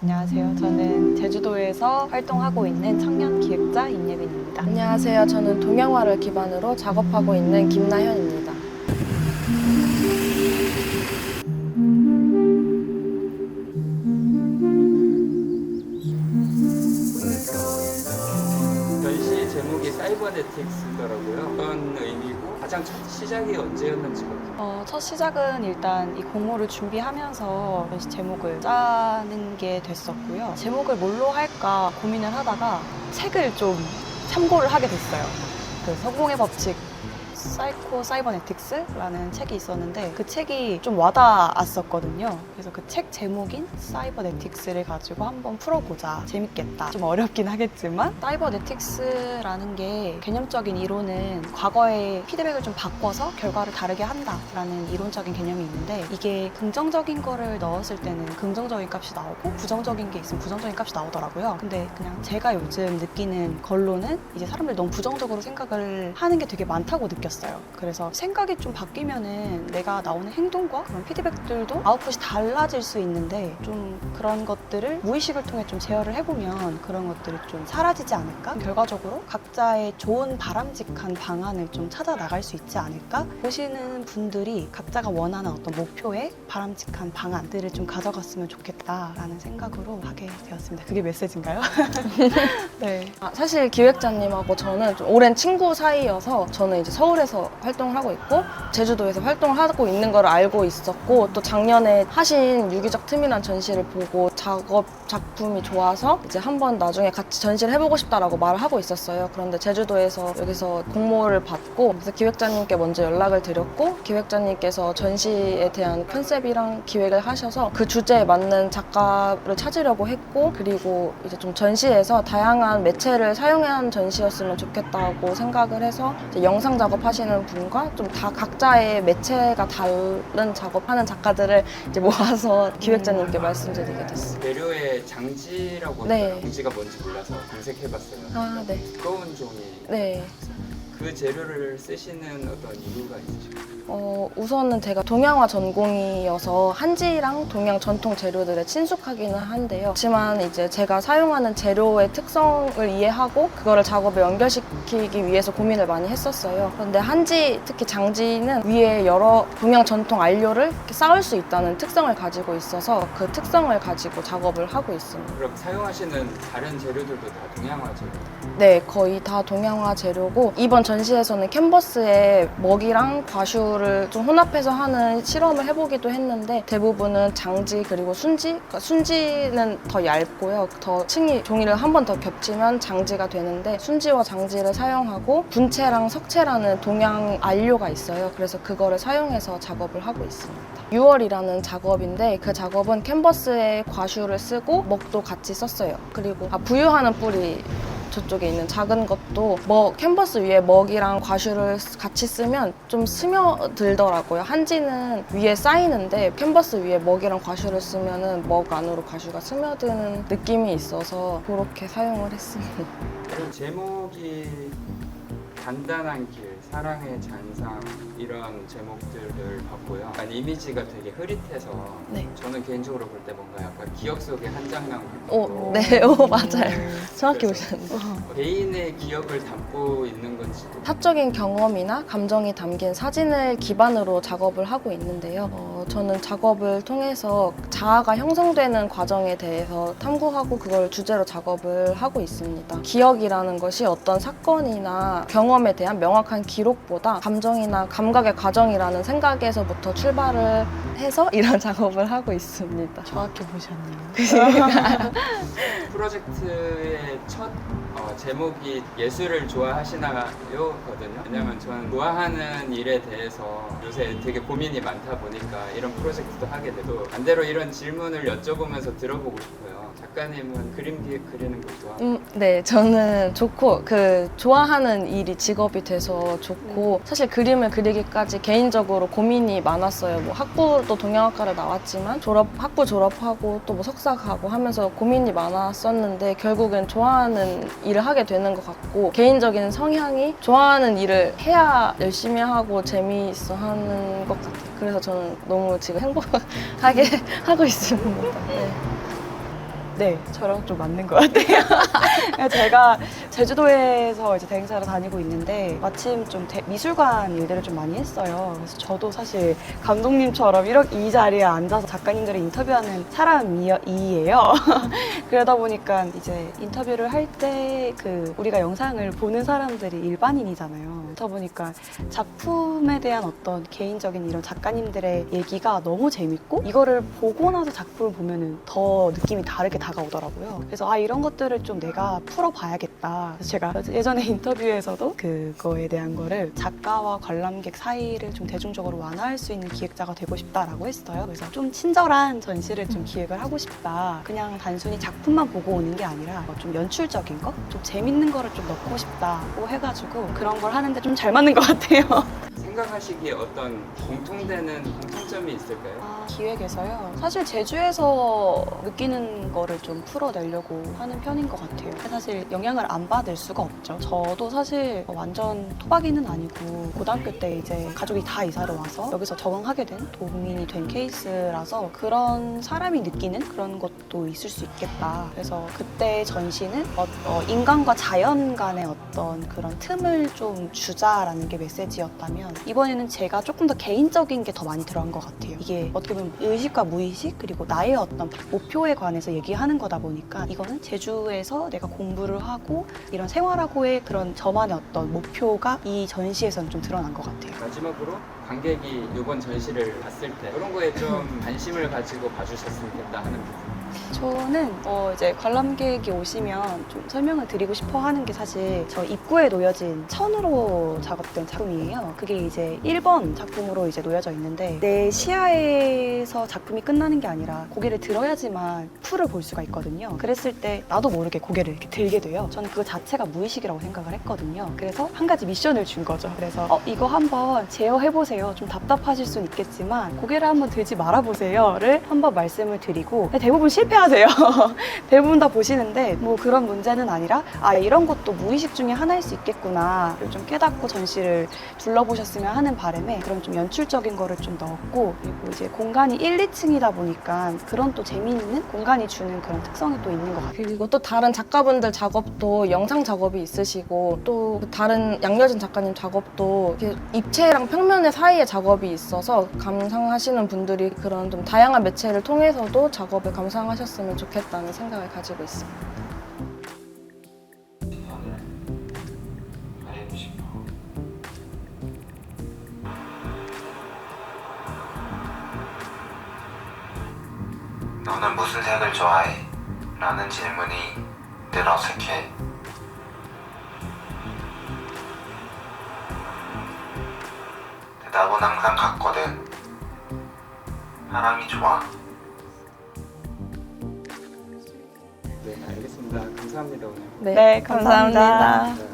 안녕하세요. 저는 제주도에서 활동하고 있는 청년 기획자 임예빈입니다. 안녕하세요. 저는 동양화를 기반으로 작업하고 있는 김나현입니다. 전시 제목이 사이버네틱스더라고요. 어떤 의미고 가장 첫 시작이 언제였는지 첫 시작은 일단 이 공모를 준비하면서 전시 제목을 짜는 게 됐었고요. 제목을 뭘로 할까 고민을 하다가 책을 좀 참고를 하게 됐어요. 그 성공의 법칙 사이버네틱스라는 책이 있었는데 그 책이 좀 와닿았었거든요. 그래서 그 책 제목인 사이버네틱스를 가지고 한번 풀어보자. 재밌겠다. 좀 어렵긴 하겠지만 사이버네틱스라는 게 개념적인 이론은 과거의 피드백을 좀 바꿔서 결과를 다르게 한다라는 이론적인 개념이 있는데 이게 긍정적인 거를 넣었을 때는 긍정적인 값이 나오고 부정적인 게 있으면 부정적인 값이 나오더라고요. 근데 그냥 제가 요즘 느끼는 걸로는 이제 사람들이 너무 부정적으로 생각을 하는 게 되게 많다고 느꼈어요. 그래서 생각이 좀 바뀌면은 내가 나오는 행동과 그런 피드백들도 아웃풋이 달라질 수 있는데 좀 그런 것들을 무의식을 통해 좀 제어를 해보면 그런 것들이 좀 사라지지 않을까? 결과적으로 각자의 좋은 바람직한 방안을 좀 찾아 나갈 수 있지 않을까? 보시는 분들이 각자가 원하는 어떤 목표에 바람직한 방안들을 좀 가져갔으면 좋겠다라는 생각으로 하게 되었습니다. 그게 메시지인가요? 네. 사실 기획자님하고 저는 좀 오랜 친구 사이여서 저는 이제 서울에서 활동을 하고 있고 제주도에서 활동을 하고 있는 걸 알고 있었고 또 작년에 하신 유기적 틈이란 전시를 보고 작품이 좋아서 이제 한번 나중에 같이 전시를 해보고 싶다라고 말을 하고 있었어요. 그런데 제주도에서 여기서 공모를 받고 그래서 기획자님께 먼저 연락을 드렸고 기획자님께서 전시에 대한 컨셉이랑 기획을 하셔서 그 주제에 맞는 작가를 찾으려고 했고 그리고 이제 좀 전시에서 다양한 매체를 사용한 전시였으면 좋겠다고 생각을 해서 이제 영상 작업하시는 분과 좀 다 각자의 매체가 다른 작업하는 작가들을 이제 모아서 기획자님께 말씀드리게 됐어요. 재료의 장지라고 네. 하더라고요. 장지가 뭔지 몰라서 검색해봤어요. 아, 네. 두꺼운 종이. 네. 그 재료를 쓰시는 어떤 이유가 있으실까요? 우선은 제가 동양화 전공이어서 한지랑 동양 전통 재료들에 친숙하기는 한데요. 하지만 이제 제가 사용하는 재료의 특성을 이해하고 그거를 작업에 연결시키기 위해서 고민을 많이 했었어요. 그런데 한지, 특히 장지는 위에 여러 동양 전통 안료를 이렇게 쌓을 수 있다는 특성을 가지고 있어서 그 특성을 가지고 작업을 하고 있습니다. 그럼 사용하시는 다른 재료들도 다 동양화 재료? 네, 거의 다 동양화 재료고 이번 전시에서는 캔버스에 먹이랑 과슈를 좀 혼합해서 하는 실험을 해보기도 했는데 대부분은 장지 그리고 순지, 그러니까 순지는 더 얇고요. 더 층이 종이를 한 번 더 겹치면 장지가 되는데 순지와 장지를 사용하고 분체랑 석체라는 동양 안료가 있어요. 그래서 그거를 사용해서 작업을 하고 있습니다. 6월이라는 작업인데 그 작업은 캔버스에 과슈를 쓰고 먹도 같이 썼어요. 그리고 부유하는 뿌리 저쪽에 있는 작은 것도 캔버스 위에 먹이랑 과슈를 같이 쓰면 좀 스며들더라고요. 한지는 위에 쌓이는데 캔버스 위에 먹이랑 과슈를 쓰면은 먹 안으로 과슈가 스며드는 느낌이 있어서 그렇게 사용을 했습니다. 그럼 제목이 단단한 길, 사랑의 잔상 이런 제목들을 봤고요. 약간 이미지가 되게 흐릿해서 네. 저는 개인적으로 볼 때 뭔가 약간 기억 속의 한 장면 오, 네, 맞아요. 정확히 보셨네요. 개인의 기억을 담고 있는 건지 사적인 경험이나 감정이 담긴 사진을 기반으로 작업을 하고 있는데요. 저는 작업을 통해서 자아가 형성되는 과정에 대해서 탐구하고 그걸 주제로 작업을 하고 있습니다. 기억이라는 것이 어떤 사건이나 경험에 대한 명확한 기록보다 감정이나 감각의 과정이라는 생각에서부터 출발을 해서 이런 작업을 하고 있습니다. 정확히 보셨네요. 프로젝트의 첫 제목이 예술을 좋아하시나요?거든요. 왜냐면 저는 좋아하는 일에 대해서 요새 되게 고민이 많다 보니까 이런 프로젝트도 하게 되고 반대로 이런 질문을 여쭤보면서 들어보고 싶어요. 작가님은 그림 그리는 거 좋아하세요? 네, 저는 좋고 좋아하는 일이 직업이 돼서 좋고 사실 그림을 그리기까지 개인적으로 고민이 많았어요. 학부도 동양학과를 나왔지만 학부 졸업하고 또 석사 가고 하면서 고민이 많았었는데 결국엔 좋아하는 일을 하게 되는 것 같고 개인적인 성향이 좋아하는 일을 해야 열심히 하고 재미있어 하는 것 같아요. 그래서 저는 너무 지금 행복하게 하고 있습니다. 네. 네, 저랑 좀 맞는 것 같아요. 제가 제주도에서 이제 대행사를 다니고 있는데 마침 좀 미술관 일들을 좀 많이 했어요. 그래서 저도 사실 감독님처럼 이렇게 이 자리에 앉아서 작가님들을 인터뷰하는 사람이에요. 그러다 보니까 이제 인터뷰를 할 때 우리가 영상을 보는 사람들이 일반인이잖아요. 그러다 보니까 작품에 대한 어떤 개인적인 이런 작가님들의 얘기가 너무 재밌고 이거를 보고 나서 작품을 보면은 더 느낌이 다르게 다가오더라고요. 그래서 이런 것들을 좀 내가 풀어봐야겠다. 그래서 제가 예전에 인터뷰에서도 그거에 대한 거를 작가와 관람객 사이를 좀 대중적으로 완화할 수 있는 기획자가 되고 싶다라고 했어요. 그래서 좀 친절한 전시를 좀 기획을 하고 싶다. 그냥 단순히 작품만 보고 오는 게 아니라 좀 연출적인 거? 좀 재밌는 거를 좀 넣고 싶다고 해가지고 그런 걸 하는데 좀 잘 맞는 것 같아요. 생각하시기에 어떤 공통점이 있을까요? 기획에서요. 사실 제주에서 느끼는 거를 좀 풀어내려고 하는 편인 것 같아요. 사실 영향을 안 받을 수가 없죠. 저도 사실 완전 토박이는 아니고 고등학교 때 이제 가족이 다 이사를 와서 여기서 적응하게 된 도민이 된 케이스라서 그런 사람이 느끼는 그런 것도 있을 수 있겠다. 그래서 그때 전시는 인간과 자연 간의 어떤 그런 틈을 좀 주자라는 게 메시지였다면 이번에는 제가 조금 더 개인적인 게 더 많이 들어간 것 같아요. 이게 어떻게 보면 의식과 무의식 그리고 나의 어떤 목표에 관해서 얘기하는 거다 보니까 이거는 제주에서 내가 공부를 하고 이런 생활하고의 그런 저만의 어떤 목표가 이 전시에서는 좀 드러난 것 같아요. 마지막으로 관객이 이번 전시를 봤을 때 그런 거에 좀 관심을 가지고 봐주셨으면 좋겠다 하는 부분. 저는 이제 관람객이 오시면 좀 설명을 드리고 싶어 하는 게 사실 저 입구에 놓여진 천으로 작업된 작품이에요. 그게 이제 1번 작품으로 이제 놓여져 있는데 내 시야에서 작품이 끝나는 게 아니라 고개를 들어야지만 풀을 볼 수가 있거든요. 그랬을 때 나도 모르게 고개를 이렇게 들게 돼요. 저는 그거 자체가 무의식이라고 생각을 했거든요. 그래서 한 가지 미션을 준 거죠. 그래서 이거 한번 제어해보세요. 좀 답답하실 수는 있겠지만 고개를 한번 들지 말아보세요를 한번 말씀을 드리고 대부분 실패하세요. 대부분 다 보시는데 뭐 그런 문제는 아니라 이런 것도 무의식 중에 하나일 수 있겠구나를 좀 깨닫고 전시를 둘러보셨으면 하는 바람에 그런 좀 연출적인 거를 좀 넣었고 그리고 이제 공간이 1, 2층이다 보니까 그런 또 재미있는 공간이 주는 그런 특성이 또 있는 것 같아요. 그리고 또 다른 작가분들 작업도 영상 작업이 있으시고 또 다른 양여진 작가님 작업도 이렇게 입체랑 평면의 사이에 작업이 있어서 감상하시는 분들이 그런 좀 다양한 매체를 통해서도 작업을 감상하셨으면 좋겠다는 생각을 가지고 있습니다. 너는 무슨 색을 좋아해? 라는 질문이 늘 어색해. 대답은 항상 같거든. 사랑이 좋아. 네, 알겠습니다. 감사합니다 오늘. 네, 감사합니다. 네.